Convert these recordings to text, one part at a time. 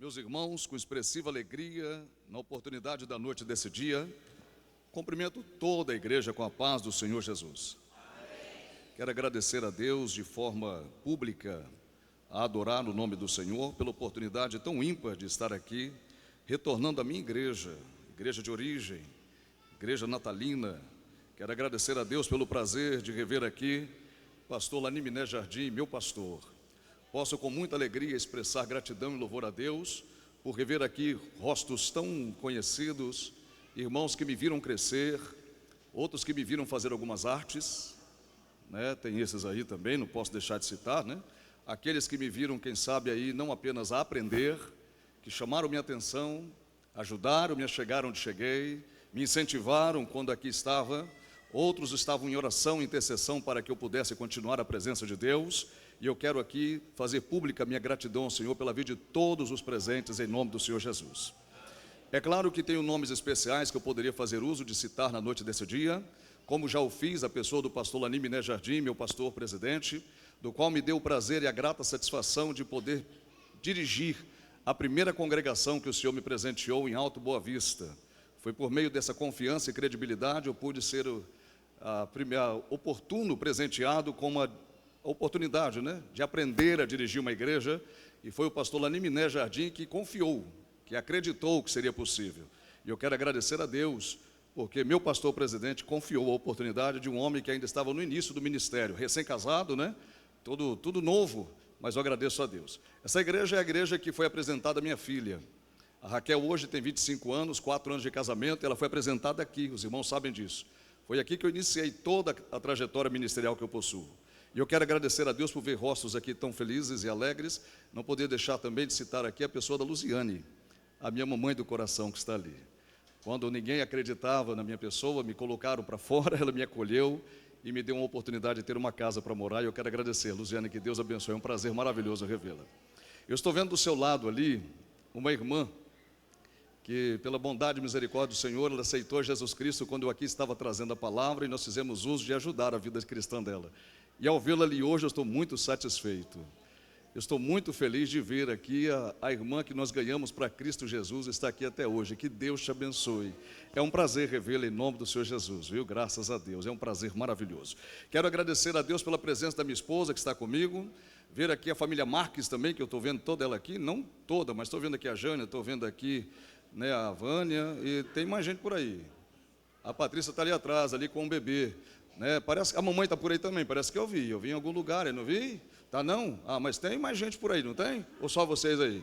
Meus irmãos, com expressiva alegria, na oportunidade da noite desse dia, cumprimento toda a igreja com a paz do Senhor Jesus. Quero agradecer a Deus de forma pública, a adorar o nome do Senhor, pela oportunidade tão ímpar de estar aqui, retornando à minha igreja, igreja de origem, igreja natalina. Quero agradecer a Deus pelo prazer de rever aqui pastor Laniminé Jardim, meu pastor. Posso com muita alegria expressar gratidão e louvor a Deus por rever aqui rostos tão conhecidos, irmãos que me viram crescer, outros que me viram fazer algumas artes, né? Tem esses aí também, não posso deixar de citar, né? Aqueles que me viram, quem sabe aí, não apenas a aprender, que chamaram minha atenção, ajudaram-me a chegar onde cheguei, me incentivaram quando aqui estava, outros estavam em oração e intercessão para que eu pudesse continuar a presença de Deus. E eu quero aqui fazer pública a minha gratidão ao Senhor pela vida de todos os presentes em nome do Senhor Jesus. É claro que tenho nomes especiais que eu poderia fazer uso de citar na noite desse dia, como já o fiz, a pessoa do pastor Laniminé Jardim, meu pastor presidente, do qual me deu o prazer e a grata satisfação de poder dirigir a primeira congregação que o Senhor me presenteou em Alto Boa Vista. Foi por meio dessa confiança e credibilidade eu pude ser oportuno presenteado com uma oportunidade, né, de aprender a dirigir uma igreja, e foi o pastor Laniminé Jardim que confiou, que acreditou que seria possível. E eu quero agradecer a Deus, porque meu pastor presidente confiou a oportunidade de um homem que ainda estava no início do ministério, recém-casado, né, tudo novo, mas eu agradeço a Deus. Essa igreja é a igreja que foi apresentada à minha filha. A Raquel hoje tem 25 anos, 4 anos de casamento, e ela foi apresentada aqui, os irmãos sabem disso. Foi aqui que eu iniciei toda a trajetória ministerial que eu possuo. E eu quero agradecer a Deus por ver rostos aqui tão felizes e alegres. Não poder deixar também de citar aqui a pessoa da Luziane, a minha mamãe do coração que está ali. Quando ninguém acreditava na minha pessoa, me colocaram para fora, ela me acolheu e me deu uma oportunidade de ter uma casa para morar. E eu quero agradecer, Luziane, que Deus abençoe. É um prazer maravilhoso revê-la. Eu estou vendo do seu lado ali uma irmã que, pela bondade e misericórdia do Senhor, ela aceitou Jesus Cristo quando eu aqui estava trazendo a palavra, e nós fizemos uso de ajudar a vida cristã dela. E ao vê-la ali hoje, eu estou muito satisfeito. Eu estou muito feliz de ver aqui a irmã que nós ganhamos para Cristo Jesus, está aqui até hoje. Que Deus te abençoe. É um prazer revê-la em nome do Senhor Jesus, viu? Graças a Deus, é um prazer maravilhoso. Quero agradecer a Deus pela presença da minha esposa que está comigo, ver aqui a família Marques também, que eu estou vendo toda ela aqui, não toda, mas estou vendo aqui a Jânia, estou vendo aqui, né, a Vânia, e tem mais gente por aí. A Patrícia está ali atrás, ali com o bebê. Né, parece, a mamãe está por aí também, parece que eu vi em algum lugar, eu não vi? Tá não? Ah, mas tem mais gente por aí, não tem? Ou só vocês aí?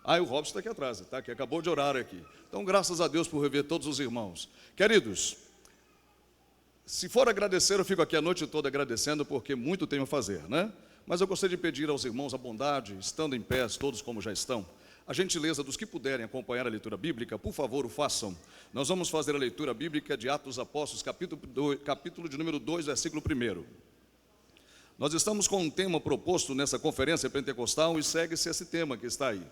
Ah, e o Robson está aqui atrás, tá? Que acabou de orar aqui. Então, graças a Deus por rever todos os irmãos. Queridos, se for agradecer, eu fico aqui a noite toda agradecendo, porque muito tenho a fazer, né? Mas eu gostaria de pedir aos irmãos a bondade, estando em pé, todos como já estão, a gentileza dos que puderem acompanhar a leitura bíblica, por favor, o façam. Nós vamos fazer a leitura bíblica de Atos dos Apóstolos, capítulo de número 2, versículo 1. Nós estamos com um tema proposto nessa conferência pentecostal e segue-se esse tema que está aí.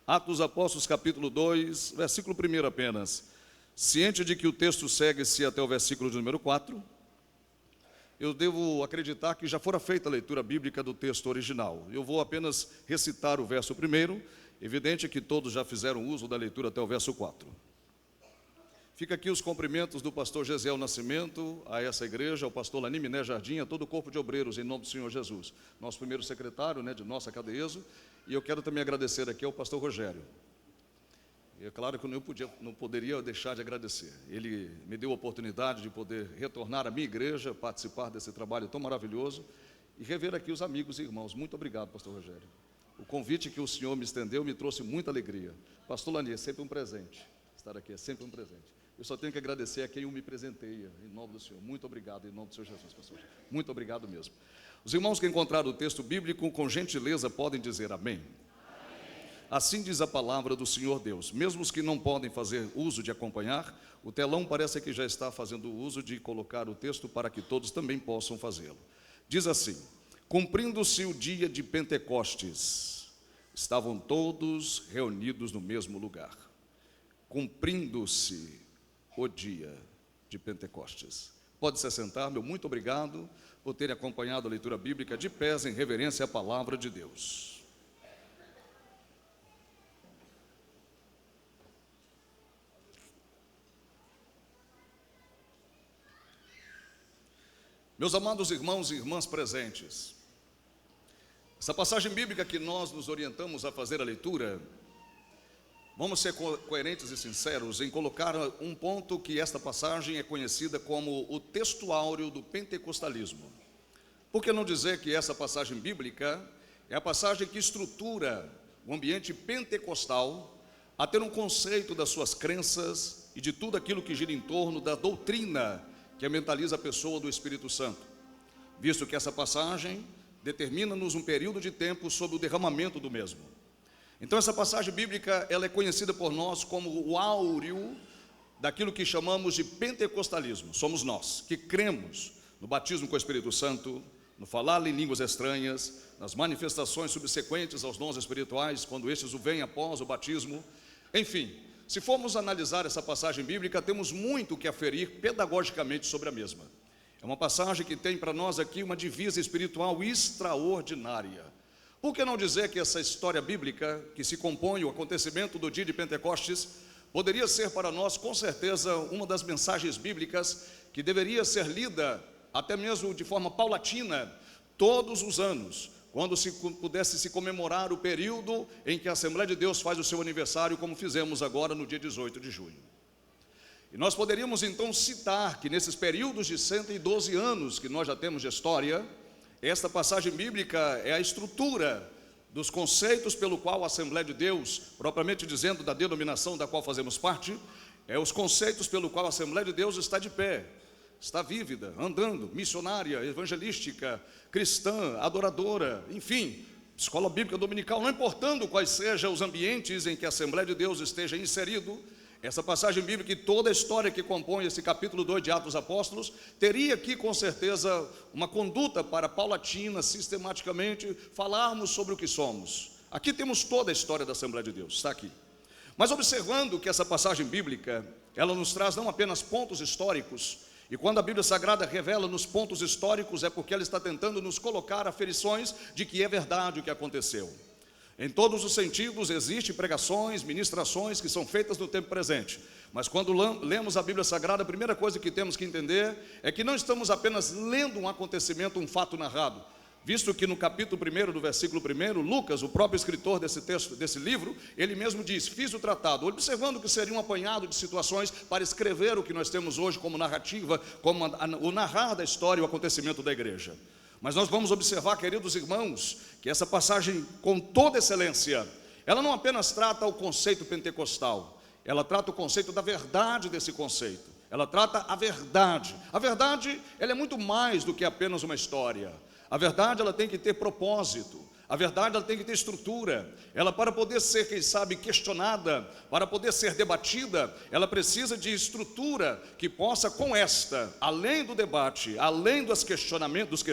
Atos dos Apóstolos, capítulo 2, versículo 1 apenas. Ciente de que o texto segue-se até o versículo de número 4, eu devo acreditar que já fora feita a leitura bíblica do texto original. Eu vou apenas recitar o verso 1, evidente que todos já fizeram uso da leitura até o verso 4. Fica aqui os cumprimentos do pastor Gesiel Nascimento, a essa igreja, ao pastor Laniminé Jardim, a todo o corpo de obreiros, em nome do Senhor Jesus. Nosso primeiro secretário, né, de nossa Cadeeso, e eu quero também agradecer aqui ao pastor Rogério. É claro que eu não poderia deixar de agradecer. Ele me deu a oportunidade de poder retornar à minha igreja, participar desse trabalho tão maravilhoso e rever aqui os amigos e irmãos. Muito obrigado, pastor Rogério. O convite que o senhor me estendeu me trouxe muita alegria. Pastor Lani, é sempre um presente. Estar aqui é sempre um presente. Eu só tenho que agradecer a quem eu me presenteia, em nome do Senhor. Muito obrigado, em nome do Senhor Jesus, pastor. Muito obrigado mesmo. Os irmãos que encontraram o texto bíblico, com gentileza, podem dizer amém. Assim diz a palavra do Senhor Deus. Mesmo os que não podem fazer uso de acompanhar, o telão parece que já está fazendo uso de colocar o texto para que todos também possam fazê-lo. Diz assim: cumprindo-se o dia de Pentecostes, estavam todos reunidos no mesmo lugar. Cumprindo-se o dia de Pentecostes. Pode se assentar, meu muito obrigado por terem acompanhado a leitura bíblica de pés em reverência à palavra de Deus. Meus amados irmãos e irmãs presentes, essa passagem bíblica que nós nos orientamos a fazer a leitura, vamos ser coerentes e sinceros em colocar um ponto que esta passagem é conhecida como o texto áureo do pentecostalismo. Por que não dizer que essa passagem bíblica é a passagem que estrutura o ambiente pentecostal a ter um conceito das suas crenças e de tudo aquilo que gira em torno da doutrina que mentaliza a pessoa do Espírito Santo, visto que essa passagem determina-nos um período de tempo sobre o derramamento do mesmo. Então essa passagem bíblica, ela é conhecida por nós como o áureo daquilo que chamamos de pentecostalismo. Somos nós que cremos no batismo com o Espírito Santo, no falar em línguas estranhas, nas manifestações subsequentes aos dons espirituais, quando estes o vêm após o batismo. Enfim, se formos analisar essa passagem bíblica, temos muito que aferir pedagogicamente sobre a mesma. É uma passagem que tem para nós aqui uma divisa espiritual extraordinária. Por que não dizer que essa história bíblica, que se compõe o acontecimento do dia de Pentecostes, poderia ser para nós, com certeza, uma das mensagens bíblicas que deveria ser lida, até mesmo de forma paulatina, todos os anos, quando pudesse se comemorar o período em que a Assembleia de Deus faz o seu aniversário, como fizemos agora no dia 18 de junho. E nós poderíamos então citar que nesses períodos de 112 anos que nós já temos de história, esta passagem bíblica é a estrutura dos conceitos pelo qual a Assembleia de Deus, propriamente dizendo da denominação da qual fazemos parte, é os conceitos pelo qual a Assembleia de Deus está de pé, está vívida, andando, missionária, evangelística, cristã, adoradora, enfim, escola bíblica dominical, não importando quais sejam os ambientes em que a Assembleia de Deus esteja inserido, essa passagem bíblica e toda a história que compõe esse capítulo 2 de Atos dos Apóstolos, teria aqui com certeza uma conduta para paulatina, sistematicamente, falarmos sobre o que somos. Aqui temos toda a história da Assembleia de Deus, está aqui. Mas observando que essa passagem bíblica, ela nos traz não apenas pontos históricos, e quando a Bíblia Sagrada revela nos pontos históricos, é porque ela está tentando nos colocar aferições de que é verdade o que aconteceu. Em todos os sentidos, existem pregações, ministrações que são feitas no tempo presente. Mas quando lemos a Bíblia Sagrada, a primeira coisa que temos que entender é que não estamos apenas lendo um acontecimento, um fato narrado. Visto que no capítulo 1 do versículo 1, Lucas, o próprio escritor desse texto, desse livro, ele mesmo diz, fiz o tratado, observando que seria um apanhado de situações para escrever o que nós temos hoje como narrativa, como o narrar da história e o acontecimento da igreja. Mas nós vamos observar, queridos irmãos, que essa passagem, com toda excelência, ela não apenas trata o conceito pentecostal, ela trata o conceito da verdade desse conceito, ela trata a verdade. A verdade, ela é muito mais do que apenas uma história. A verdade, ela tem que ter propósito. A verdade, ela tem que ter estrutura. Ela, para poder ser, quem sabe, questionada, para poder ser debatida, ela precisa de estrutura que possa, com esta, além do debate, além dos questionamentos,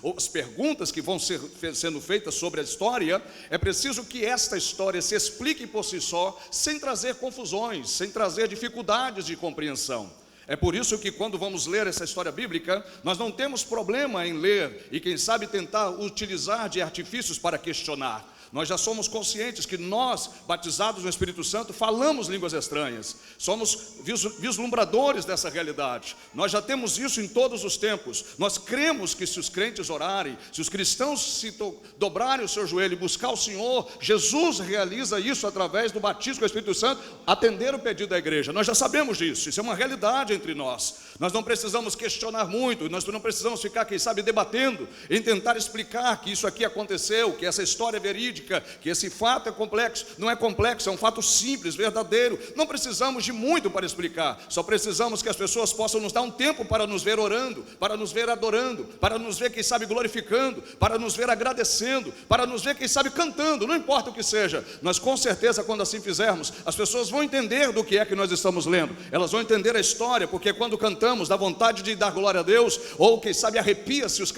ou as perguntas que vão sendo feitas sobre a história, é preciso que esta história se explique por si só, sem trazer confusões, sem trazer dificuldades de compreensão. É por isso que quando vamos ler essa história bíblica, nós não temos problema em ler e quem sabe tentar utilizar de artifícios para questionar. Nós já somos conscientes que nós, batizados no Espírito Santo, falamos línguas estranhas. Somos vislumbradores dessa realidade. Nós já temos isso em todos os tempos. Nós cremos que se os crentes orarem, se os cristãos se dobrarem o seu joelho e buscar o Senhor, Jesus realiza isso através do batismo com o Espírito Santo, atender o pedido da igreja. Nós já sabemos disso. Isso é uma realidade entre nós. Nós não precisamos questionar muito. Nós não precisamos ficar, quem sabe, debatendo, em tentar explicar que isso aqui aconteceu, que essa história é verídica, que esse fato é complexo. Não é complexo, é um fato simples, verdadeiro. Não precisamos de muito para explicar. Só precisamos que as pessoas possam nos dar um tempo para nos ver orando, para nos ver adorando, para nos ver, quem sabe, glorificando, para nos ver agradecendo, para nos ver, quem sabe, cantando. Não importa o que seja. Nós, com certeza, quando assim fizermos, as pessoas vão entender do que é que nós estamos lendo. Elas vão entender a história, porque quando cantamos, dá vontade de dar glória a Deus, ou quem sabe arrepia-se os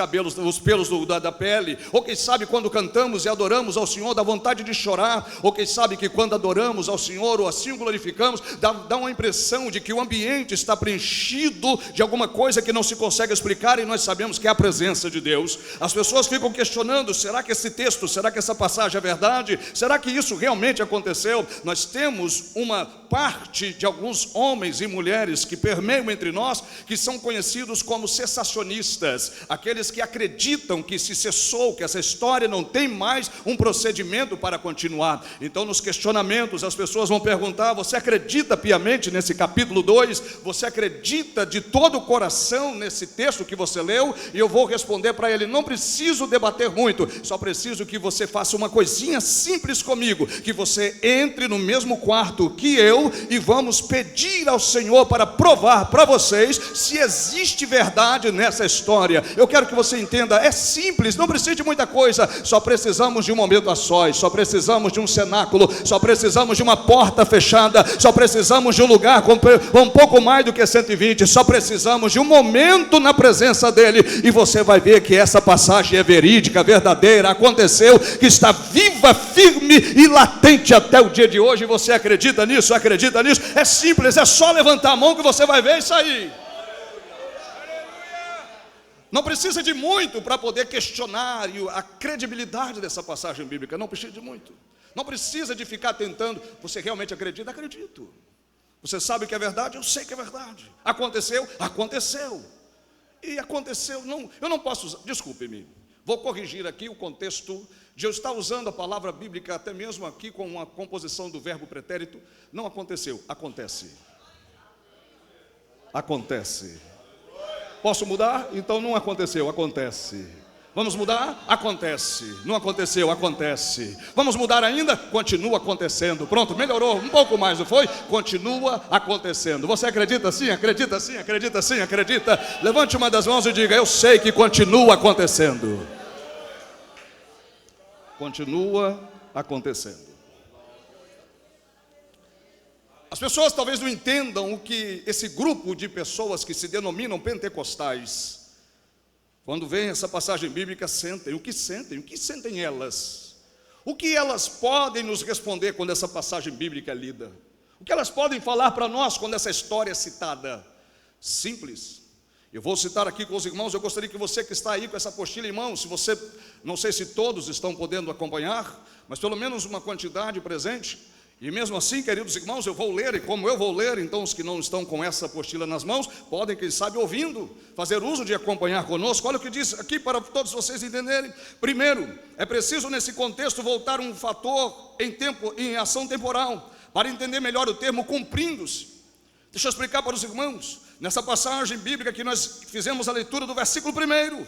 pelos da pele, ou quem sabe quando cantamos e adoramos ao Senhor, dá vontade de chorar, ou quem sabe que quando adoramos ao Senhor, ou assim o glorificamos, dá uma impressão de que o ambiente está preenchido de alguma coisa que não se consegue explicar, e nós sabemos que é a presença de Deus. As pessoas ficam questionando, será que esse texto, será que essa passagem é verdade? Será que isso realmente aconteceu? Nós temos uma parte de alguns homens e mulheres que permeiam entre nós, que são conhecidos como cessacionistas, aqueles que acreditam que se cessou, que essa história não tem mais um procedimento para continuar. Então, nos questionamentos, as pessoas vão perguntar: você acredita piamente nesse capítulo 2? Você acredita de todo o coração nesse texto que você leu? E eu vou responder para ele: não preciso debater muito, só preciso que você faça uma coisinha simples comigo, que você entre no mesmo quarto que eu e vamos pedir ao Senhor para provar para vocês se existe verdade nessa história. Eu quero que você entenda, é simples, não precisa de muita coisa, só precisamos de um momento a sós, só precisamos de um cenáculo, só precisamos de uma porta fechada, só precisamos de um lugar com um pouco mais do que 120, só precisamos de um momento na presença dele, e você vai ver que essa passagem é verídica, verdadeira, aconteceu, que está viva, firme e latente até o dia de hoje. Você acredita nisso? Acredita nisso? É simples, é só levantar a mão que você vai ver isso aí. Não precisa de muito para poder questionar a credibilidade dessa passagem bíblica. Não precisa de muito. Não precisa de ficar tentando. Você realmente acredita? Acredito. Você sabe que é verdade? Eu sei que é verdade. Aconteceu? Aconteceu. E aconteceu, não, eu não posso usar, desculpe-me, vou corrigir aqui o contexto de eu estar usando a palavra bíblica até mesmo aqui com uma composição do verbo pretérito. Não aconteceu, acontece. Acontece. Posso mudar? Então não aconteceu, acontece. Vamos mudar? Acontece. Não aconteceu, acontece. Vamos mudar ainda? Continua acontecendo. Pronto, melhorou um pouco mais, não foi? Continua acontecendo. Você acredita sim? Acredita sim? Acredita sim? Acredita? Levante uma das mãos e diga: eu sei que continua acontecendo. Continua acontecendo. As pessoas talvez não entendam o que esse grupo de pessoas que se denominam pentecostais, quando vem essa passagem bíblica, sentem. O que sentem? O que sentem elas? O que elas podem nos responder quando essa passagem bíblica é lida? O que elas podem falar para nós quando essa história é citada? Simples. Eu vou citar aqui com os irmãos. Eu gostaria que você que está aí com essa apostila em mãos, se você, não sei se todos estão podendo acompanhar, mas pelo menos uma quantidade presente. E mesmo assim, queridos irmãos, eu vou ler, e como eu vou ler, então os que não estão com essa apostila nas mãos, podem, quem sabe, ouvindo, fazer uso de acompanhar conosco. Olha o que diz aqui para todos vocês entenderem. Primeiro, é preciso nesse contexto voltar um fator em ação temporal, para entender melhor o termo cumprindo-se. Deixa eu explicar para os irmãos. Nessa passagem bíblica que nós fizemos a leitura do versículo 1,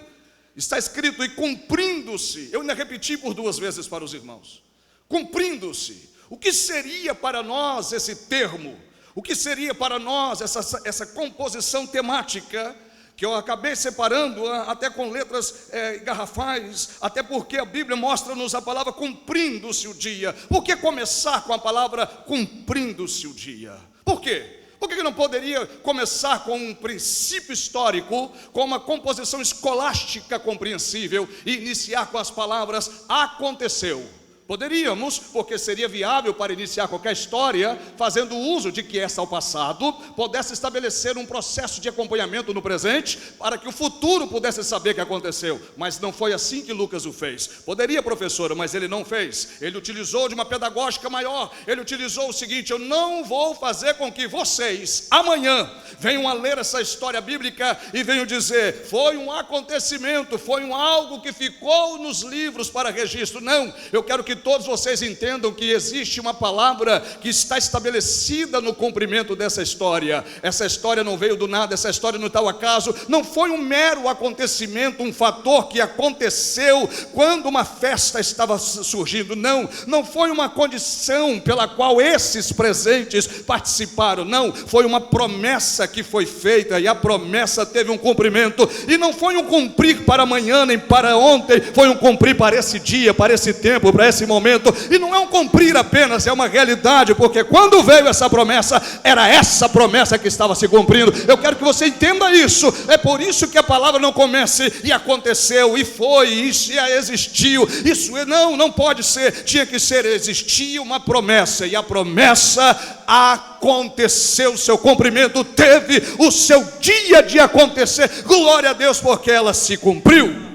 está escrito: e cumprindo-se. Eu ainda repeti por 2 vezes para os irmãos. Cumprindo-se. O que seria para nós esse termo? O que seria para nós essa composição temática, que eu acabei separando até com letras garrafais, até porque a Bíblia mostra-nos a palavra cumprindo-se o dia. Por que começar com a palavra cumprindo-se o dia? Por quê? Por que não poderia começar com um princípio histórico, com uma composição escolástica compreensível, e iniciar com as palavras aconteceu? Poderíamos, porque seria viável para iniciar qualquer história, fazendo uso de que essa ao passado pudesse estabelecer um processo de acompanhamento no presente, para que o futuro pudesse saber o que aconteceu. Mas não foi assim que Lucas o fez. Poderia, professora, mas ele não fez. Ele utilizou de uma pedagógica maior. Ele utilizou o seguinte: eu não vou fazer com que vocês amanhã venham a ler essa história bíblica e venham dizer: foi um acontecimento, foi algo que ficou nos livros para registro. Não, eu quero que todos vocês entendam que existe uma palavra que está estabelecida no cumprimento dessa história. Essa história não veio do nada, essa história não está ao acaso, não foi um mero acontecimento, um fator que aconteceu quando uma festa estava surgindo. Não foi uma condição pela qual esses presentes participaram. Não, foi uma promessa que foi feita, e a promessa teve um cumprimento, e não foi um cumprir para amanhã nem para ontem, foi um cumprir para esse dia, para esse tempo, para esse momento. E não é um cumprir apenas, é uma realidade, porque quando veio essa promessa, era essa promessa que estava se cumprindo. Eu quero que você entenda isso. É por isso que a palavra não comece e aconteceu, e foi, e já existiu. Isso não pode ser, tinha que ser, existia uma promessa, e a promessa aconteceu, seu cumprimento teve o seu dia de acontecer. Glória a Deus, porque ela se cumpriu.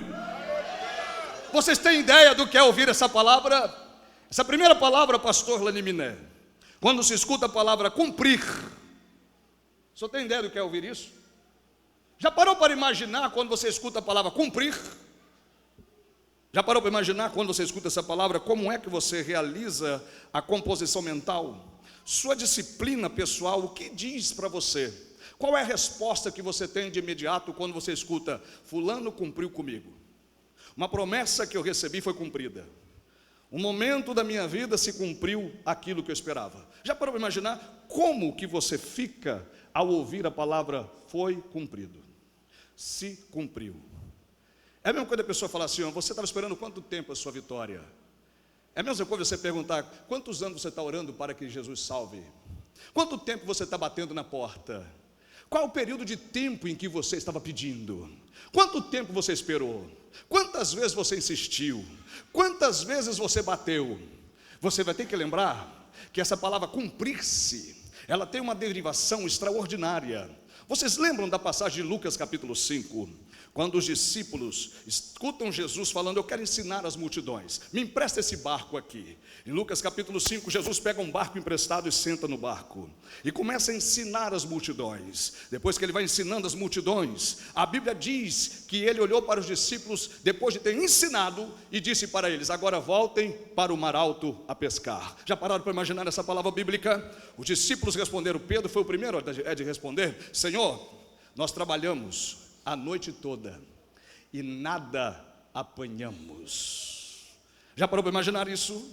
Vocês têm ideia do que é ouvir essa palavra? Essa primeira palavra, pastor Laniminé, quando se escuta a palavra cumprir, O senhor tem ideia do que é ouvir isso? Já parou para imaginar quando você escuta a palavra cumprir? Já parou para imaginar quando você escuta essa palavra, como é que você realiza a composição mental? Sua disciplina pessoal, o que diz para você? Qual é a resposta que você tem de imediato quando você escuta, fulano cumpriu comigo? Uma promessa que eu recebi foi cumprida. Um momento da minha vida se cumpriu aquilo que eu esperava. Já parou para imaginar como que você fica ao ouvir a palavra foi cumprido? Se cumpriu. É a mesma coisa a pessoa falar assim, você estava esperando quanto tempo a sua vitória? É a mesma coisa você perguntar, quantos anos você está orando para que Jesus salve? Quanto tempo você está batendo na porta? Qual o período de tempo em que você estava pedindo? Quanto tempo você esperou? Quantas vezes você insistiu? Quantas vezes você bateu? Você vai ter que lembrar que essa palavra cumprir-se, ela tem uma derivação extraordinária. Vocês lembram da passagem de Lucas capítulo 5? Quando os discípulos escutam Jesus falando, eu quero ensinar as multidões, me empresta esse barco aqui. Em Lucas capítulo 5, Jesus pega um barco emprestado e senta no barco e começa a ensinar as multidões. Depois que ele vai ensinando as multidões, a Bíblia diz que ele olhou para os discípulos depois de ter ensinado e disse para eles, agora voltem para o mar alto a pescar. Já pararam para imaginar essa palavra bíblica? Os discípulos responderam, Pedro foi o primeiro de responder, Senhor, nós trabalhamos a noite toda e nada apanhamos. Já parou para imaginar isso?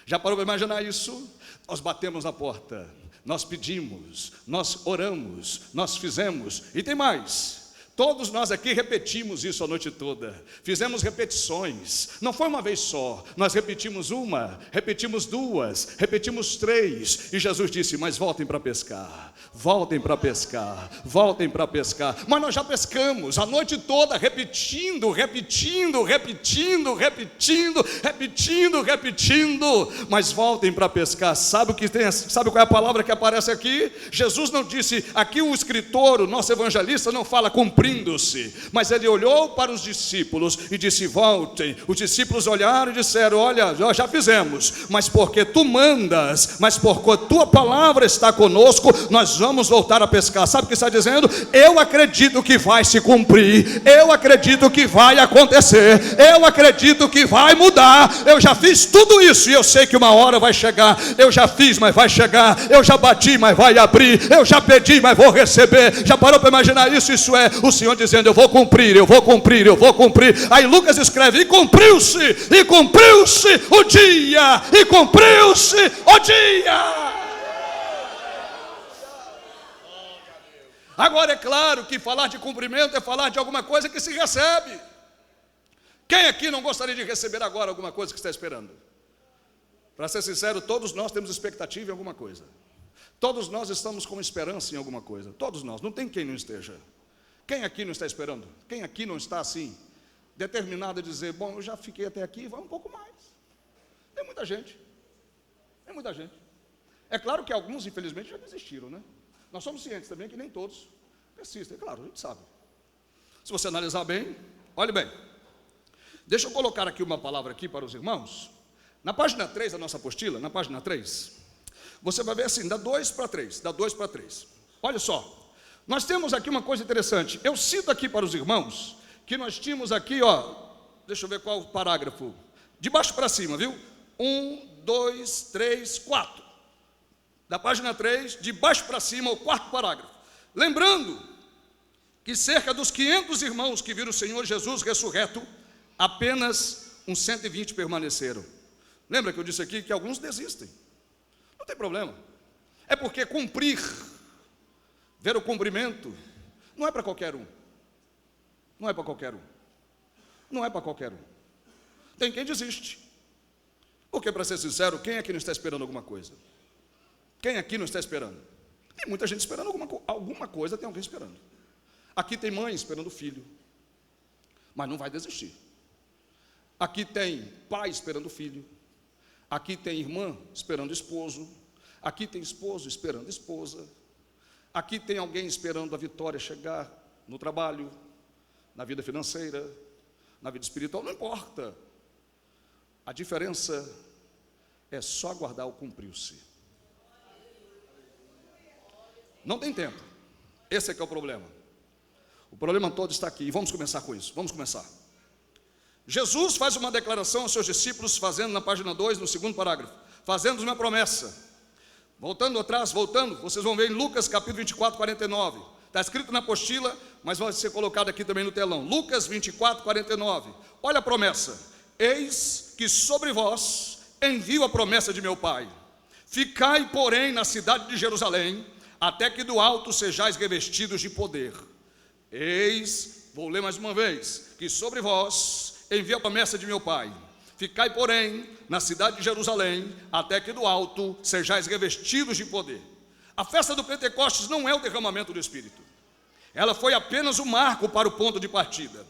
Já parou para imaginar isso? Nós batemos na porta, nós pedimos, nós oramos, nós fizemos, e tem mais. Todos nós aqui repetimos isso a noite toda, fizemos repetições, não foi uma vez só, nós repetimos uma, repetimos duas, repetimos três, e Jesus disse, mas voltem para pescar, voltem para pescar, voltem para pescar, mas nós já pescamos a noite toda, repetindo, mas voltem para pescar. Sabe qual é a palavra que aparece aqui? Jesus não disse, aqui o escritor, o nosso evangelista não fala cumprindo-se, mas ele olhou para os discípulos e disse, voltem. Os discípulos olharam e disseram, olha, nós já fizemos, mas porque tu mandas, mas porque a tua palavra está conosco, nós vamos voltar a pescar. Sabe o que está dizendo? Eu acredito que vai se cumprir, eu acredito que vai acontecer, eu acredito que vai mudar, eu já fiz tudo isso e eu sei que uma hora vai chegar, eu já fiz, mas vai chegar, eu já bati, mas vai abrir, eu já pedi, mas vou receber. Já parou para imaginar isso? Isso é o Senhor dizendo, eu vou cumprir, eu vou cumprir, eu vou cumprir. Aí Lucas escreve, e cumpriu-se o dia, e cumpriu-se o dia. Agora é claro que falar de cumprimento é falar de alguma coisa que se recebe. Quem aqui não gostaria de receber agora alguma coisa que está esperando? Para ser sincero, todos nós temos expectativa em alguma coisa. Todos nós estamos com esperança em alguma coisa. Todos nós, não tem quem não esteja. Quem aqui não está esperando? Quem aqui não está assim, determinado a dizer, bom, eu já fiquei até aqui, vai um pouco mais. Tem muita gente. Tem muita gente. É claro que alguns, infelizmente, já desistiram, né? Nós somos cientes também que nem todos persistem. É claro, a gente sabe. Se você analisar bem, olhe bem. Deixa eu colocar aqui uma palavra aqui para os irmãos. Na página 3 da nossa apostila, na página 3, você vai ver assim, dá 2 para 3, dá 2 para 3. Olha só. Nós temos aqui uma coisa interessante. Eu cito aqui para os irmãos que nós tínhamos aqui, deixa eu ver qual o parágrafo. De baixo para cima, viu? 1, 2, 3, 4. Da página 3, de baixo para cima, o quarto parágrafo. Lembrando que cerca dos 500 irmãos que viram o Senhor Jesus ressurreto, apenas uns 120 permaneceram. Lembra que eu disse aqui que alguns desistem? Não tem problema. É porque cumprir, ver o cumprimento, não é para qualquer um. Não é para qualquer um. Não é para qualquer um. Tem quem desiste. Porque, para ser sincero, quem aqui não está esperando alguma coisa? Quem aqui não está esperando? Tem muita gente esperando alguma coisa, tem alguém esperando. Aqui tem mãe esperando filho, mas não vai desistir. Aqui tem pai esperando filho. Aqui tem irmã esperando esposo. Aqui tem esposo esperando esposa. Aqui tem alguém esperando a vitória chegar no trabalho, na vida financeira, na vida espiritual, não importa. A diferença é só aguardar o cumprir-se. Não tem tempo. Esse é que é o problema. O problema todo está aqui. E vamos começar com isso. Vamos começar. Jesus faz uma declaração aos seus discípulos, fazendo na página 2, no segundo parágrafo, fazendo uma promessa. Voltando atrás, vocês vão ver em Lucas capítulo 24, 49. Está escrito na apostila, mas vai ser colocado aqui também no telão. Lucas 24, 49. Olha a promessa. Eis que sobre vós envio a promessa de meu Pai. Ficai, porém, na cidade de Jerusalém, até que do alto sejais revestidos de poder. Eis, vou ler mais uma vez, que sobre vós envio a promessa de meu Pai. Ficai, porém, na cidade de Jerusalém, até que do alto sejais revestidos de poder. A festa do Pentecostes não é o derramamento do Espírito. Ela foi apenas o marco para o ponto de partida.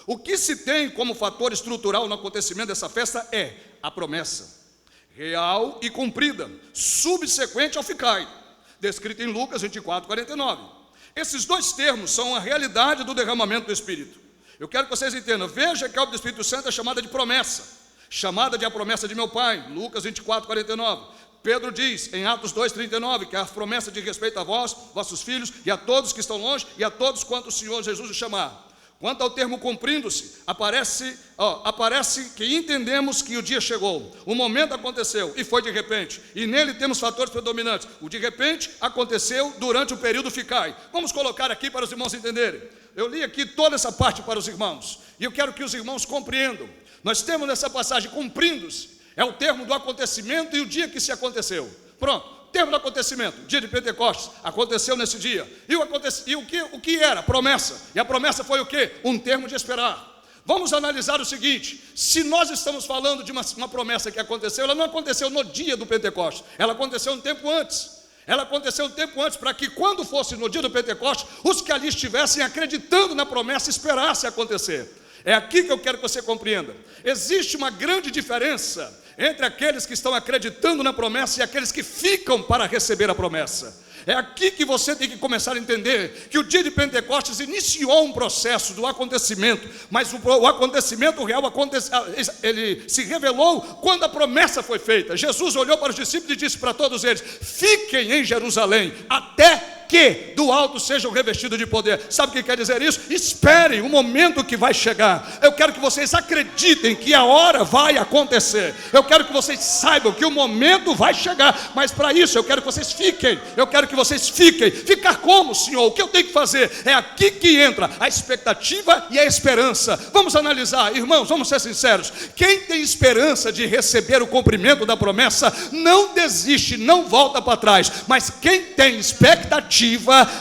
O que se tem como fator estrutural no acontecimento dessa festa é a promessa, real e cumprida, subsequente ao ficai, descrito em Lucas 24, 49. Esses dois termos são a realidade do derramamento do Espírito. Eu quero que vocês entendam. Veja que a obra do Espírito Santo é chamada de promessa, chamada de a promessa de meu Pai, Lucas 24, 49. Pedro diz em Atos 2, 39, que a promessa diz respeito a vós, vossos filhos, e a todos que estão longe, e a todos quanto o Senhor Jesus os chamar. Quanto ao termo cumprindo-se, aparece que entendemos que o dia chegou, o momento aconteceu, e foi de repente, e nele temos fatores predominantes. O de repente aconteceu durante o período ficai. Vamos colocar aqui para os irmãos entenderem. Eu li aqui toda essa parte para os irmãos, e eu quero que os irmãos compreendam. Nós temos nessa passagem cumprindo-se, é o termo do acontecimento e o dia que se aconteceu. Pronto, termo do acontecimento, dia de Pentecostes, aconteceu nesse dia. E o que era? Promessa. E a promessa foi o quê? Um termo de esperar. Vamos analisar o seguinte: se nós estamos falando de uma promessa que aconteceu, ela não aconteceu no dia do Pentecostes, ela aconteceu um tempo antes. Ela aconteceu um tempo antes, para que quando fosse no dia do Pentecostes, os que ali estivessem acreditando na promessa esperassem acontecer. É aqui que eu quero que você compreenda. Existe uma grande diferença entre aqueles que estão acreditando na promessa e aqueles que ficam para receber a promessa. É aqui que você tem que começar a entender que o dia de Pentecostes iniciou um processo do acontecimento, mas o acontecimento real ele se revelou quando a promessa foi feita. Jesus olhou para os discípulos e disse para todos eles: fiquem em Jerusalém até que do alto sejam revestidos de poder. Sabe o que quer dizer isso? Esperem o momento que vai chegar. Eu quero que vocês acreditem que a hora vai acontecer. Eu quero que vocês saibam que o momento vai chegar. Mas para isso eu quero que vocês fiquem. Eu quero que vocês fiquem. Ficar como, Senhor? O que eu tenho que fazer? É aqui que entra a expectativa e a esperança. Vamos analisar, irmãos, vamos ser sinceros. Quem tem esperança de receber o cumprimento da promessa não desiste, não volta para trás. Mas quem tem expectativa,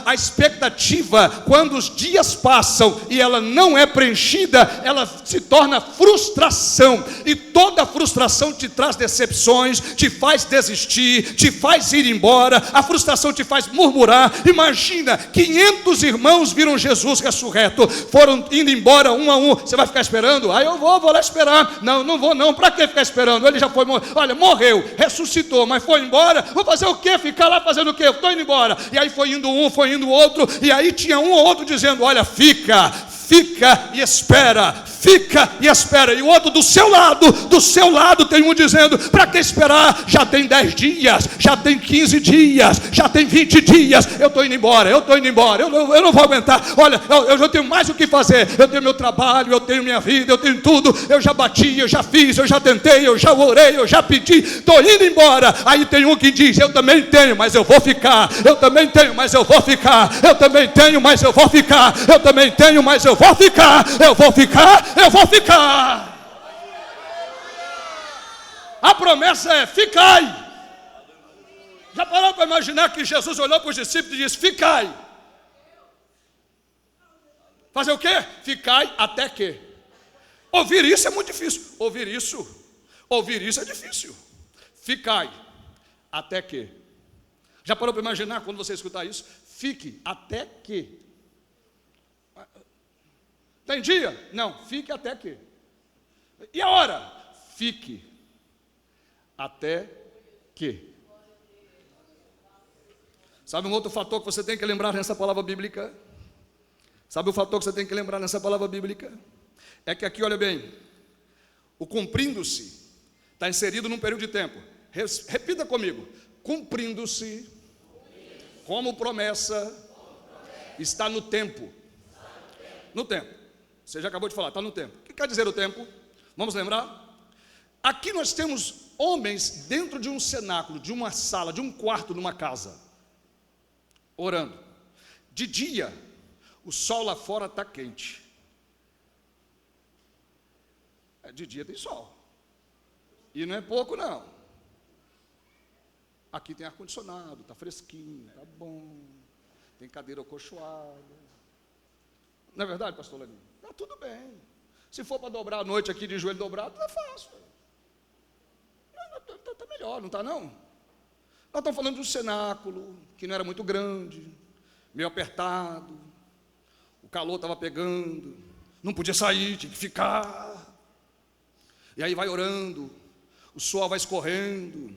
a expectativa, quando os dias passam e ela não é preenchida, ela se torna frustração, e toda frustração te traz decepções, te faz desistir, te faz ir embora. A frustração te faz murmurar. Imagina, 500 irmãos viram Jesus ressurreto, foram indo embora um a um. Você vai ficar esperando? Eu vou lá esperar. Não vou não, para que ficar esperando? Ele já foi, olha, morreu, ressuscitou, mas foi embora. Vou fazer o quê? Ficar lá fazendo o quê? Eu estou indo embora. E aí foi indo um, foi indo outro, e aí tinha um ou outro dizendo: olha, fica e espera, fica e espera. E o outro do seu lado tem um dizendo: para que esperar? Já tem 10 dias, já tem 15 dias, já tem 20 dias, eu estou indo embora, eu não vou aguentar. Olha, eu já tenho mais o que fazer, eu tenho meu trabalho, eu tenho minha vida, eu tenho tudo, eu já bati, eu já fiz, eu já tentei, eu já orei, eu já pedi, estou indo embora. Aí tem um que diz: eu também tenho, mas eu vou ficar, eu também tenho, mas eu vou ficar, eu também tenho, mas eu vou ficar, eu também tenho, mas eu vou ficar, eu vou ficar. A promessa é: ficai. Já parou para imaginar que Jesus olhou para os discípulos e disse: ficai. Fazer o quê? Ficai até que. Ouvir isso é muito difícil. Ouvir isso é difícil. Ficai até que. Já parou para imaginar quando você escutar isso? Fique até que. Tem dia? Não, fique até que. E a hora? Fique até que. Sabe um outro fator que você tem que lembrar nessa palavra bíblica? Sabe o fator que você tem que lembrar nessa palavra bíblica? É que aqui, olha bem, o cumprindo-se está inserido num período de tempo. Repita comigo: cumprindo-se como promessa Está no tempo. No tempo. Você já acabou de falar, está no tempo. O que quer dizer o tempo? Vamos lembrar? Aqui nós temos homens dentro de um cenáculo, de uma sala, de um quarto numa casa, orando. De dia, o sol lá fora está quente. De dia tem sol. E não é pouco, não. Aqui tem ar-condicionado, está fresquinho, está bom. Tem cadeira acolchoada. Não é verdade, pastor Leninho? Está tudo bem. Se for para dobrar a noite aqui de joelho dobrado, está fácil. Está melhor, não está não? Nós estamos falando de um cenáculo que não era muito grande, meio apertado. O calor estava pegando. Não podia sair, tinha que ficar. E aí vai orando. O suor vai escorrendo.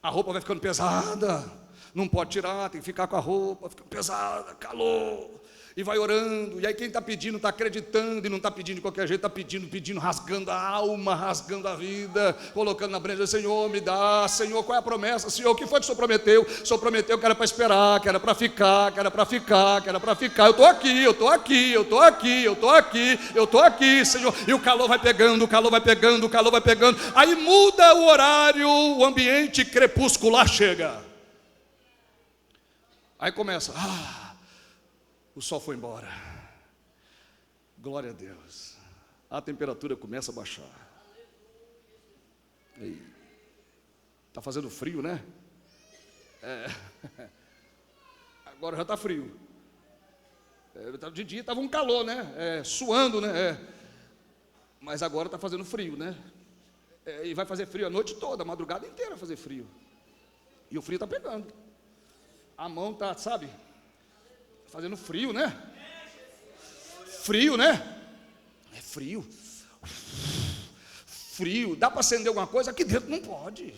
A roupa vai ficando pesada. Não pode tirar, tem que ficar com a roupa, fica pesada, calor. E vai orando, e aí quem está pedindo, está acreditando, e não está pedindo de qualquer jeito, está pedindo, rasgando a alma, rasgando a vida, colocando na breja, Senhor, me dá, Senhor, qual é a promessa, Senhor, o que foi que o Senhor prometeu? O Senhor prometeu que era para esperar, que era para ficar, que era para ficar, que era para ficar, eu estou aqui, eu estou aqui, eu estou aqui, eu estou aqui, eu estou aqui, Senhor, e o calor vai pegando, o calor vai pegando, o calor vai pegando, aí muda o horário, o ambiente crepuscular chega, aí começa, o sol foi embora. Glória a Deus. A temperatura começa a baixar. Está fazendo frio, né? Agora já está frio. De dia estava um calor, né? Suando, né? Mas agora está fazendo frio, né? E vai fazer frio a noite toda, a madrugada inteira vai fazer frio. E o frio está pegando. A mão está, sabe? Fazendo frio, né? Frio, né? É frio. Frio. Dá para acender alguma coisa? Aqui dentro não pode.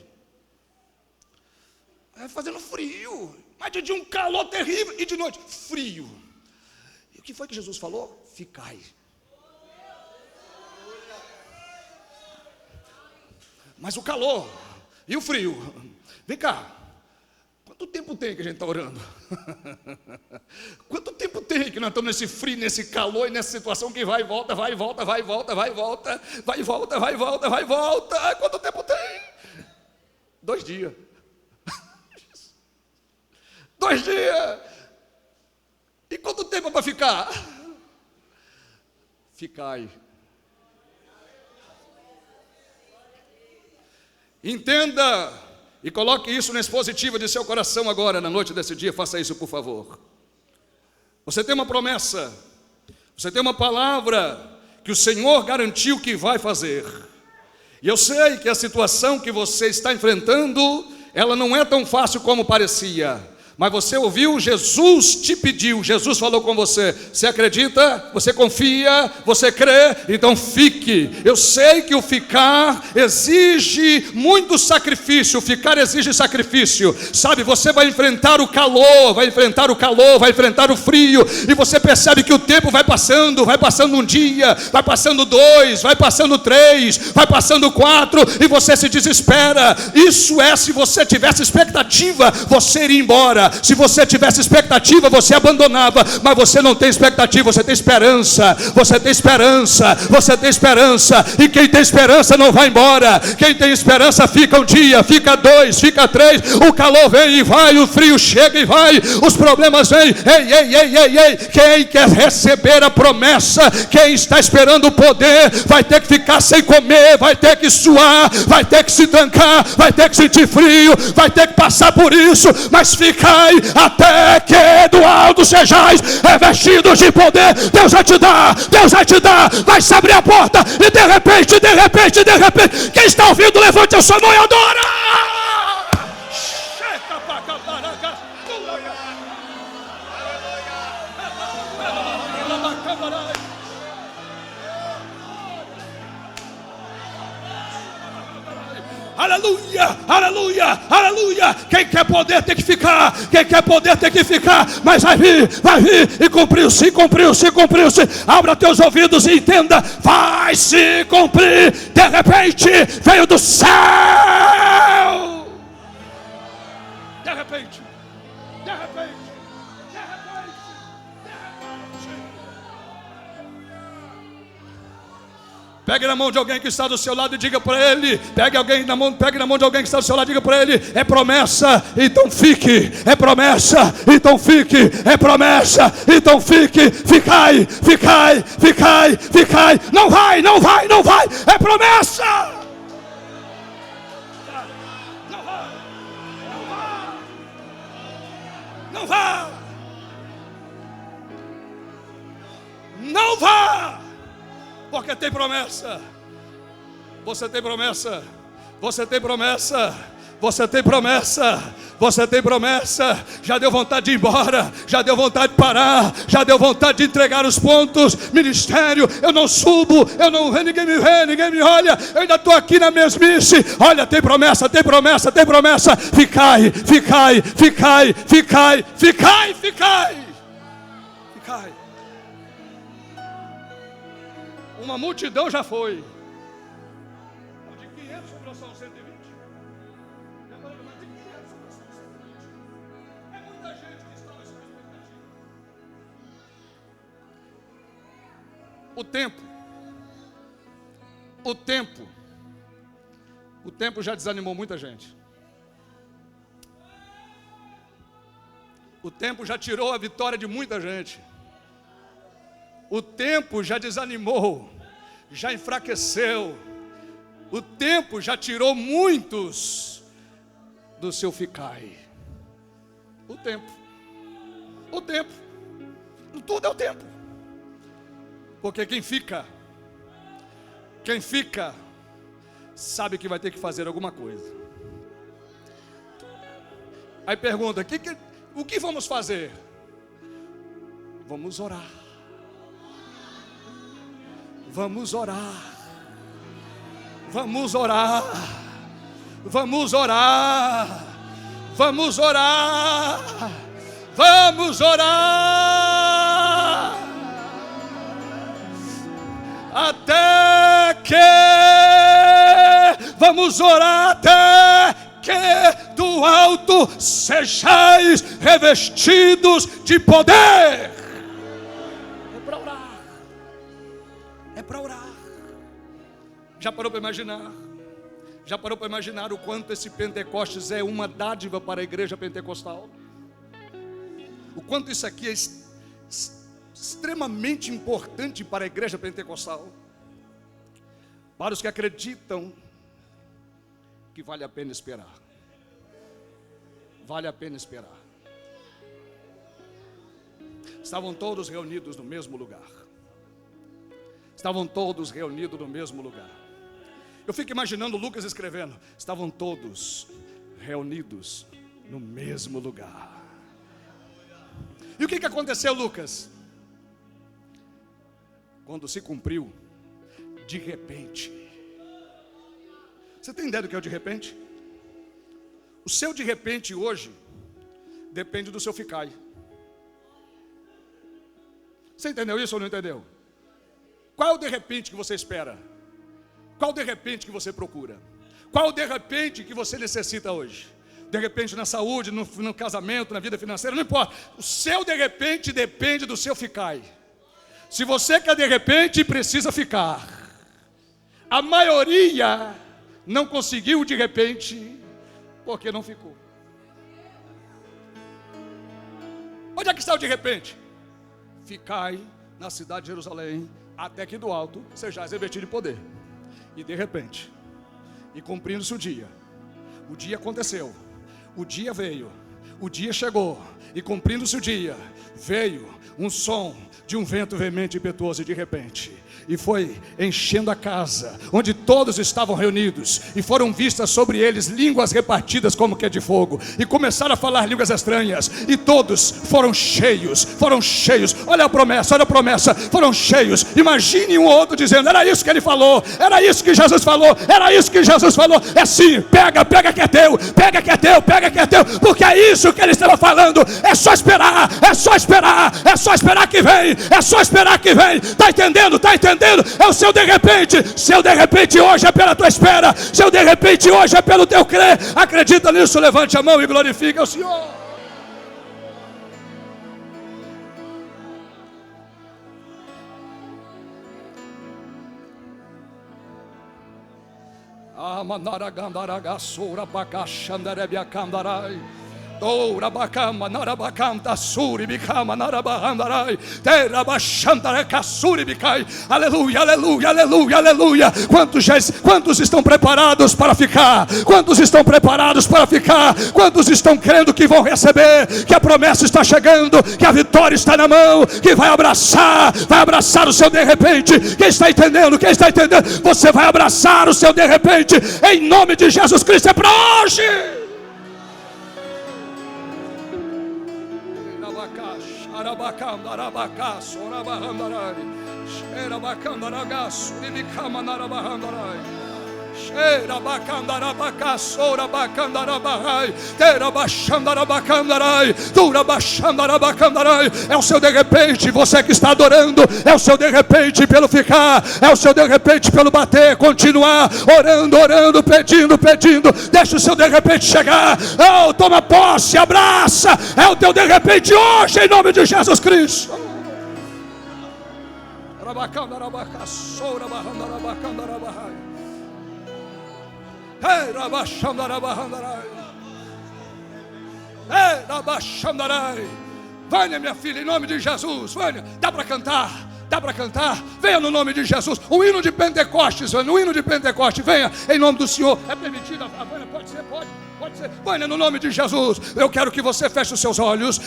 É fazendo frio. Mas de dia um calor terrível. E de noite, frio. E o que foi que Jesus falou? Ficai. Mas o calor e o frio. Vem cá. Quanto tempo tem que a gente está orando? Quanto tempo tem que nós estamos nesse frio, nesse calor e nessa situação que vai e volta, vai e volta, vai e volta, vai e volta, vai e volta, vai e volta, vai e volta. Quanto tempo tem? 2 dias. 2 dias. E quanto tempo para ficar? Ficai. Entenda. E coloque isso na expositiva de seu coração agora, na noite desse dia, faça isso por favor. Você tem uma promessa, você tem uma palavra que o Senhor garantiu que vai fazer. E eu sei que a situação que você está enfrentando, ela não é tão fácil como parecia. Mas você ouviu, Jesus te pediu, Jesus falou com você. Você acredita? Você confia? Você crê? Então fique. Eu sei que o ficar exige muito sacrifício. O ficar exige sacrifício. Sabe, você vai enfrentar o calor, vai enfrentar o frio. E você percebe que o tempo vai passando um dia, vai passando 2, vai passando 3, vai passando 4, e você se desespera. Isso é, se você tivesse expectativa, você iria embora. Se você tivesse expectativa, você abandonava. Mas você não tem expectativa, você tem esperança. Você tem esperança, você tem esperança. E quem tem esperança não vai embora. Quem tem esperança fica um dia, fica 2, fica 3. O calor vem e vai, o frio chega e vai, os problemas vêm. Ei. Quem quer receber a promessa, quem está esperando o poder, vai ter que ficar sem comer, vai ter que suar, vai ter que se trancar, vai ter que sentir frio, vai ter que passar por isso. Mas ficai até que do alto sejais revestidos de poder. Deus vai te dar, vai se abrir a porta e de repente, quem está ouvindo, levante a sua mão e adora. Aleluia, aleluia, aleluia. Quem quer poder tem que ficar. Mas vai vir e cumpriu-se. Abra teus ouvidos e entenda. Vai se cumprir. De repente veio do céu. De repente. Pegue na mão de alguém que está do seu lado e diga para ele. Pegue na mão de alguém que está do seu lado e diga para ele: é promessa, então fique. É promessa, então fique. É promessa, então fique. Ficai, ficai, ficai, ficai. Não vai, não vai, não vai. É promessa. Não vai, não vai, não vai. Não vá, porque tem promessa. Você tem promessa. Você tem promessa. Você tem promessa. Você tem promessa. Já deu vontade de ir embora. Já deu vontade de parar. Já deu vontade de entregar os pontos. Ministério, eu não subo. Eu não vejo, ninguém me vê, ninguém me olha. Eu ainda estou aqui na mesmice. Olha, tem promessa, tem promessa, tem promessa. Ficai, ficai, ficai, ficai, ficai, ficai. Ficai. Uma multidão já foi. De 500 sobrou só 120. É muita gente que está nessa expectativa. O tempo já desanimou muita gente. O tempo já tirou a vitória de muita gente. O tempo já desanimou, já enfraqueceu. O tempo já tirou muitos do seu ficai. O tempo. Tudo é o tempo. Porque quem fica, sabe que vai ter que fazer alguma coisa. Aí pergunta: o que vamos fazer? Vamos orar. Vamos orar. Vamos orar. Vamos orar. Vamos orar. Vamos orar. Até que vamos orar até que do alto sejais revestidos de poder. É para orar. Já parou para imaginar? Já parou para imaginar o quanto esse Pentecostes é uma dádiva para a igreja pentecostal? O quanto isso aqui é extremamente importante para a igreja pentecostal? Para os que acreditam que vale a pena esperar. Vale a pena esperar. Estavam todos reunidos no mesmo lugar. Estavam todos reunidos no mesmo lugar. Eu fico imaginando Lucas escrevendo: estavam todos reunidos no mesmo lugar. E o que aconteceu, Lucas? Quando se cumpriu, de repente. Você tem ideia do que é o de repente? O seu de repente hoje depende do seu ficai. Você entendeu isso ou não entendeu? Qual é o de repente que você espera? Qual o de repente que você procura? Qual o de repente que você necessita hoje? De repente na saúde, no casamento, na vida financeira, não importa. O seu de repente depende do seu ficai. Se você quer de repente, precisa ficar. A maioria não conseguiu de repente, porque não ficou. Onde é que está o de repente? Ficai na cidade de Jerusalém, até que do alto sejais revestido de poder. E de repente, e cumprindo-se o dia aconteceu, o dia veio, o dia chegou, e cumprindo-se o dia, veio um som de um vento veemente e impetuoso, e de repente, e foi enchendo a casa, onde todos estavam reunidos, e foram vistas sobre eles línguas repartidas como que é de fogo, e começaram a falar línguas estranhas, e todos foram cheios, olha a promessa, foram cheios. Imagine um ou outro dizendo: era isso que ele falou, era isso que Jesus falou, é sim, pega que é teu, porque é isso que ele estava falando. É só esperar que vem, tá entendendo? É o seu de repente hoje é pela tua espera, seu de repente hoje é pelo teu crer. Acredita nisso? Levante a mão e glorifique ao Senhor. Amanaragandaragassura bacachandarebiacandarai. Doura bacama, narabacanta, suri bicama, narabahandarai, terabachandara cassuri bicai. Aleluia, aleluia, aleluia, aleluia. Quantos estão preparados para ficar? Quantos estão preparados para ficar? Quantos estão crendo que vão receber? Que a promessa está chegando, que a vitória está na mão, que vai abraçar o seu de repente. Quem está entendendo? Quem está entendendo? Você vai abraçar o seu de repente, em nome de Jesus Cristo. É para hoje. Arabacanda, arabacaço, arabahandarai. Xerabacanda, aragaço, ibicama, narabahandarai. Xerabacanda, arabacaço, arabacanda, arabarai. Terabachanda, arabacandarai. Durabachanda, arabacandarai. É o seu de repente, você que está adorando. É o seu de repente pelo ficar. É o seu de repente pelo bater, continuar. Orando, orando, pedindo, pedindo. Deixa o seu de repente chegar. Oh, toma posse, abraça. É o teu de repente hoje, em nome de Jesus Cristo. Arabacanda, arabacaço, arabahanda, arabacanda, arabarai. Ei, rabachandarabahandarai. Ei, rabachandarai. Venha, minha filha, em nome de Jesus. Venha, dá para cantar. Dá para cantar? Venha no nome de Jesus. O hino de Pentecostes, o hino de Pentecostes. Venha em nome do Senhor. É permitido? Pode ser, pode ser. Venha no nome de Jesus. Eu quero que você feche os seus olhos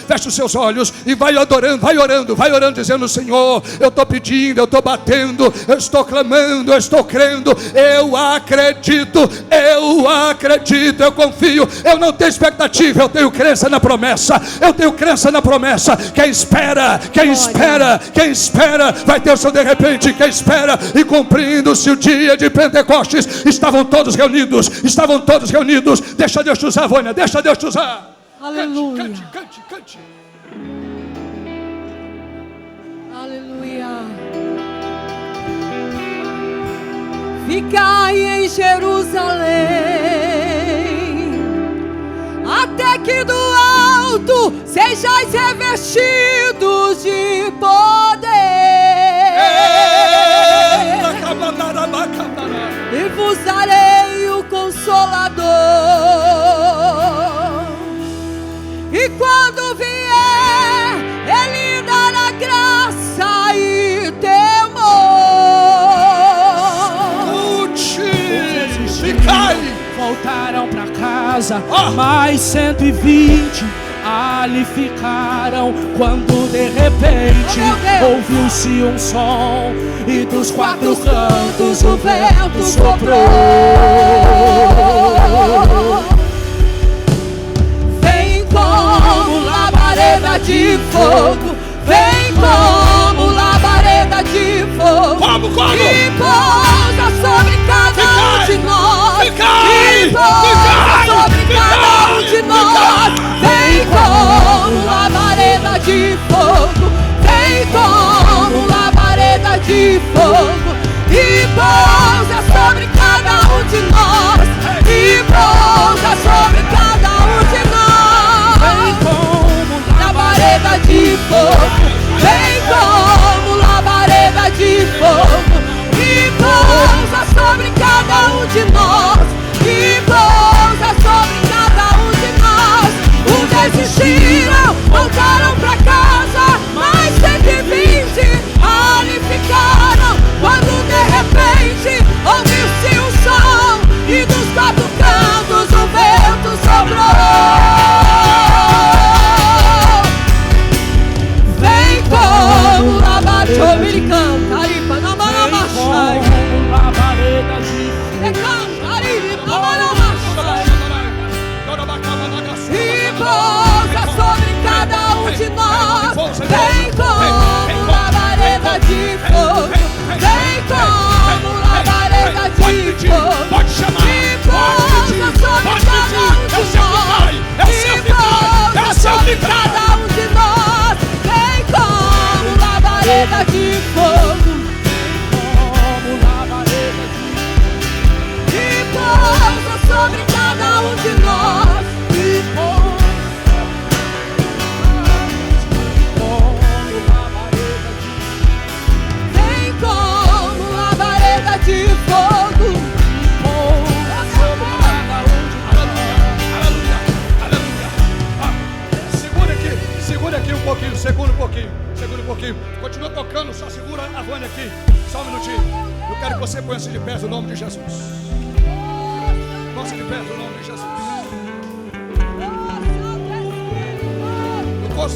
e vai adorando, vai orando, dizendo: Senhor, eu estou pedindo, eu estou batendo, eu estou clamando, eu estou crendo, eu acredito, eu confio, eu não tenho expectativa, eu tenho crença na promessa, Quem espera, vai ter o seu de repente. Quem espera, e cumprindo-se o dia de Pentecostes, estavam todos reunidos. Deixa Deus te usar, Vânia, deixa Deus te usar. Aleluia. Cante. Aleluia. Ficai em Jerusalém, até que do alto sejais revestidos de poder, e vos darei o Consolador. E quando vier, Ele dará graça e temor. Ficai. Voltaram para casa, mais 120 ali ficaram, quando de repente ouviu-se um som, e dos quatro cantos o vento soprou. Vem como labareda de fogo, vem como labareda de fogo, Como? e pousa sobre cada um de nós, e pousa sobre cada um de nós. Vem como labareda de fogo, vem como labareda de fogo, e pousa sobre cada um de nós, e pousa põe-se de pé no nome de Jesus. Põe-se de pé no nome de Jesus.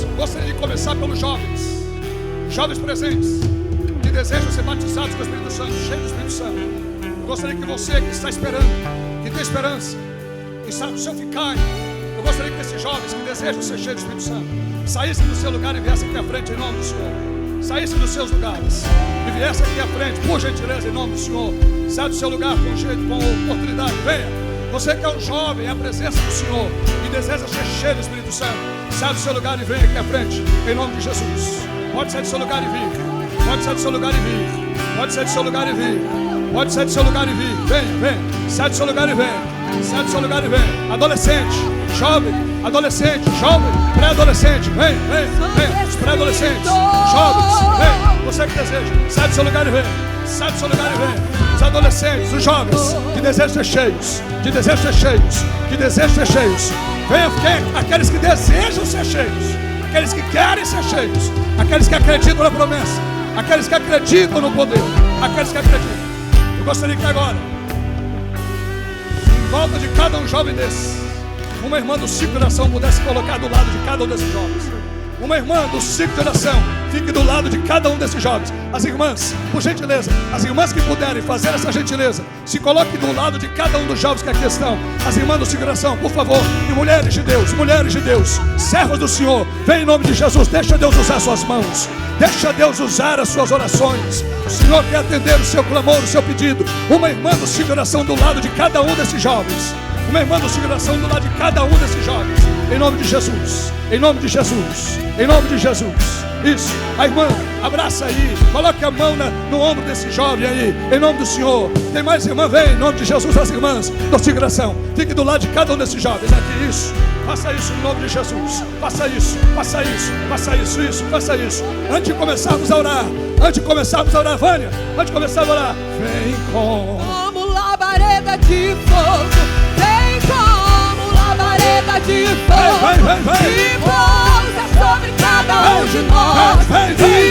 Eu gostaria de começar pelos jovens. Jovens presentes que desejam ser batizados com o Espírito Santo, cheios do Espírito Santo. Eu gostaria que você que está esperando, que tem esperança, que sabe o seu ficar, eu gostaria que esses jovens que desejam ser cheios do Espírito Santo saíssem do seu lugar e viessem aqui à frente em nome do Senhor. Saíssem dos seus lugares e viessem aqui à frente, por gentileza, em nome do Senhor. Sai do seu lugar com jeito, com oportunidade. Venha. Você que é um jovem, é a presença do Senhor e deseja ser cheio do Espírito Santo, sai do seu lugar e venha aqui à frente, em nome de Jesus. Pode sair do seu lugar e vir. Pode sair do seu lugar e vir. Pode sair do seu lugar e vir. Pode sair do seu lugar e vir. Vem. Sai do seu lugar e vem. Sai do seu lugar e vem. Adolescente, jovem, adolescente, jovem, pré-adolescente. Vem. Os pré-adolescentes, jovens, vem. Você que deseja, sai do seu lugar e vem. Sai do seu lugar e vem. Os adolescentes, os jovens que desejam ser cheios, que desejam ser cheios, que desejam ser cheios. Venha, aqueles que desejam ser cheios, aqueles que querem ser cheios, aqueles que acreditam na promessa, aqueles que acreditam no poder, aqueles que acreditam. Eu gostaria que agora, em volta de cada um jovem desse, uma irmã do ciclo de oração pudesse colocar do lado de cada um desses jovens. Uma irmã do ciclo de oração fique do lado de cada um desses jovens. As irmãs, por gentileza, as irmãs que puderem fazer essa gentileza, se coloquem do lado de cada um dos jovens que aqui estão. As irmãs do ciclo de oração, por favor. E mulheres de Deus, servas do Senhor, vem em nome de Jesus. Deixa Deus usar suas mãos, deixa Deus usar as suas orações. O Senhor quer atender o seu clamor, o seu pedido. Uma irmã do ciclo de oração do lado de cada um desses jovens. Uma irmã do ciclo de oração do lado de cada um desses jovens. Em nome de Jesus, em nome de Jesus, em nome de Jesus. Isso, a irmã, abraça aí, coloque a mão no ombro desse jovem aí, em nome do Senhor. Tem mais irmã, vem, em nome de Jesus. As irmãs do ciclo de oração, fique do lado de cada um desses jovens aqui. Isso, faça isso em nome de Jesus. Faça isso, faça isso, faça isso, faça isso. Antes de começarmos a orar, Vânia, antes de começar a orar, vem como labareda de fogo. Como labareda de fogo, e pousa sobre cada um de nós, e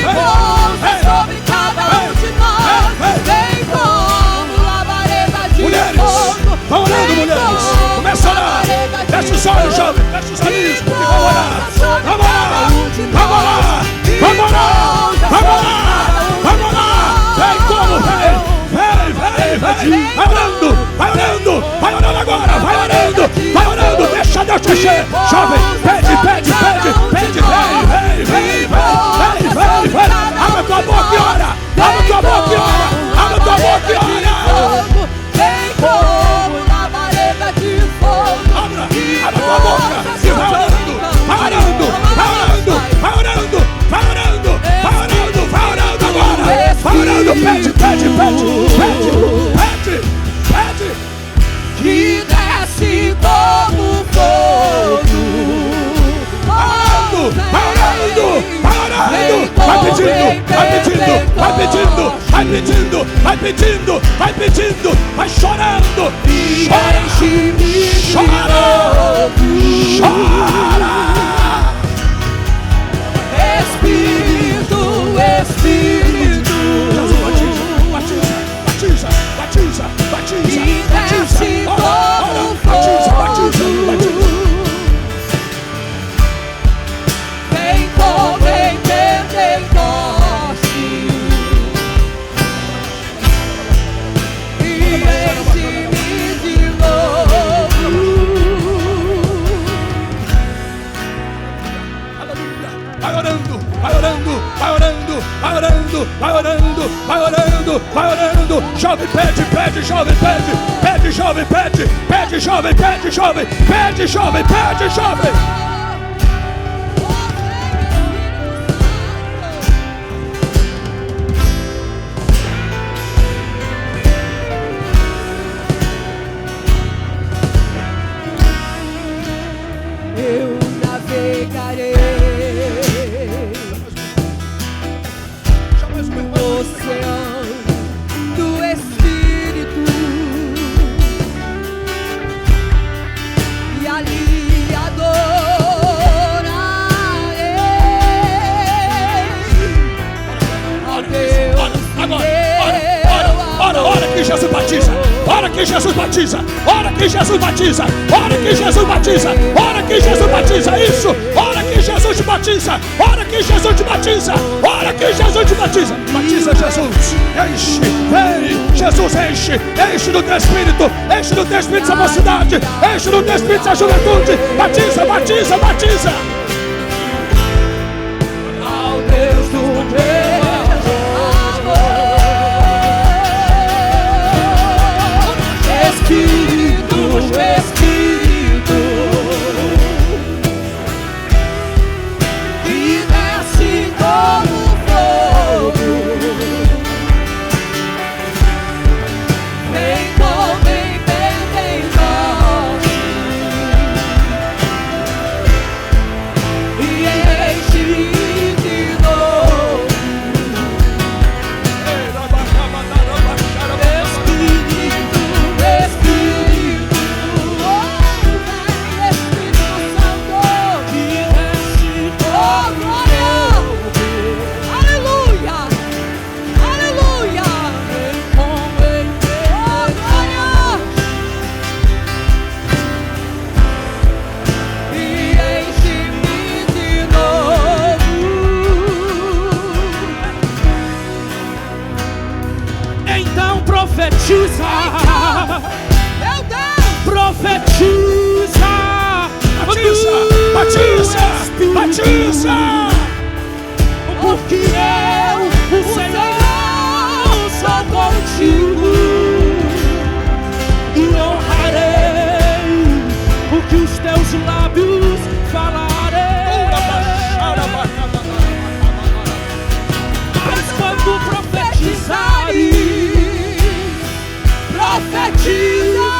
pousa sobre cada um de nós. Vem como labareda de fogo. Vão orando, mulheres. Começa a orar. Fecha os olhos, jovem. Fecha os olhos e vão orar. Vamos orar. Vamos orar. Vamos orar. Vamos orar. Vamos orar. Vem como, vem. Vai orando, vai orando, vai orando agora, vai orando, deixa Deus te encher. Jovem, pede, vem. Abre tua boca e ora, abre tua boca e ora. Vem como labareda de fogo. Abre tua boca e vai orando agora. Vai orando, pede. Que desce como fogo. Vai pedindo, vai chorando. Chora. Espírito. Batiza. Que desce como fogo. Vem com Pentecoste e enche-me de novo. Aleluia. Vai orando. Jovem, pede, jovem. Eu navegarei no oceano do Espírito e ali adorarei ao Deus que deu a Jesus batiza. Ora que Jesus batiza. Ora que Jesus batiza. Ora que Jesus batiza. Ora que Jesus batiza. Isso. Ora que Jesus te batiza. Ora que Jesus te batiza. Ora que Jesus te batiza. Batiza Jesus. Enche. Vem. Jesus enche. Enche do teu espírito. Enche do teu espírito essa mocidade. Enche do teu espírito essa juventude. Batiza, batiza, batiza. Ao Deus do meu Espírito, Espírito, que desce como fogo, vem como em Pentecoste e enche de novo. Profetiza, Meu Deus! profetiza, batiza, batiza, batiza, porque eu, o Senhor, sou contigo e honrarei o que os teus lábios falarem. Mas quando profetizares, Profetiza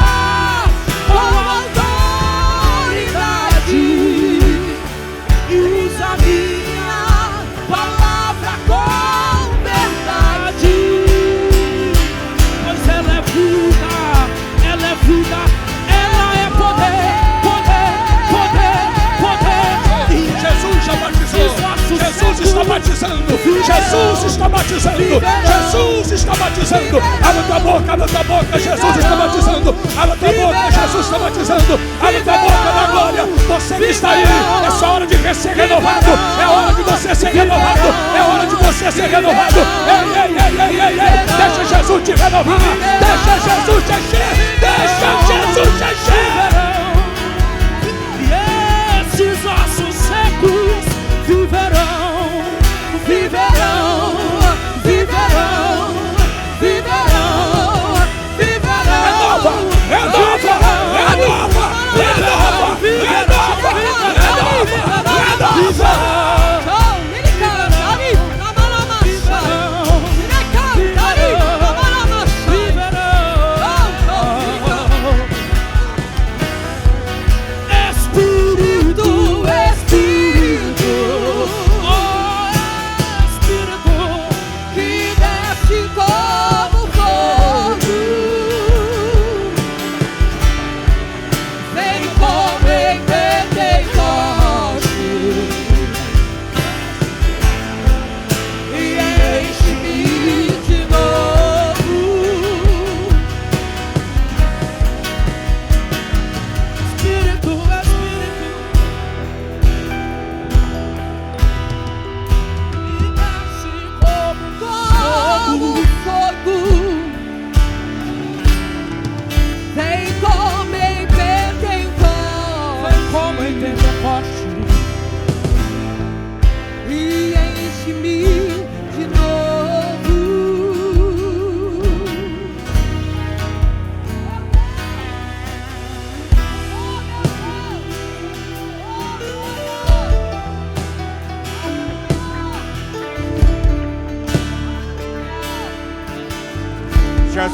com autoridade e usa a minha palavra com verdade. Pois ela é vida, ela é vida, ela é poder, poder, poder, poder. E Jesus já batizou. Jesus está batizando. Jesus está batizando. Jesus está batizando. Abre tua boca, abre tua boca. Jesus está batizando. Abre tua boca, Jesus está batizando. Abre tua boca da glória. Você que está aí, é só hora de ser renovado. É hora de você ser renovado. É hora de você ser renovado. Ei, ei, ei, ei, ei, ei. Deixa Jesus te renovar. Deixa Jesus te encher. Deixa Jesus te encher. E esses ossos secos viverão, viverão, viverão, viverão, viverão. É nova, é nova, é nova, é nova, é nova, é nova, é nova.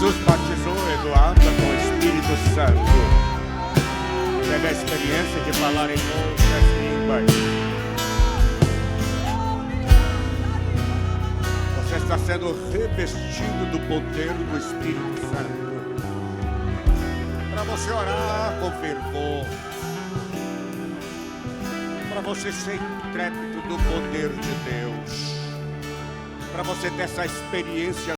Jesus batizou Eduardo com o Espírito Santo. Teve a experiência de falar em outras línguas. Você está sendo revestido do poder do Espírito Santo. Para você orar com fervor. Para você ser intrépido do poder de Deus. Para você ter essa experiência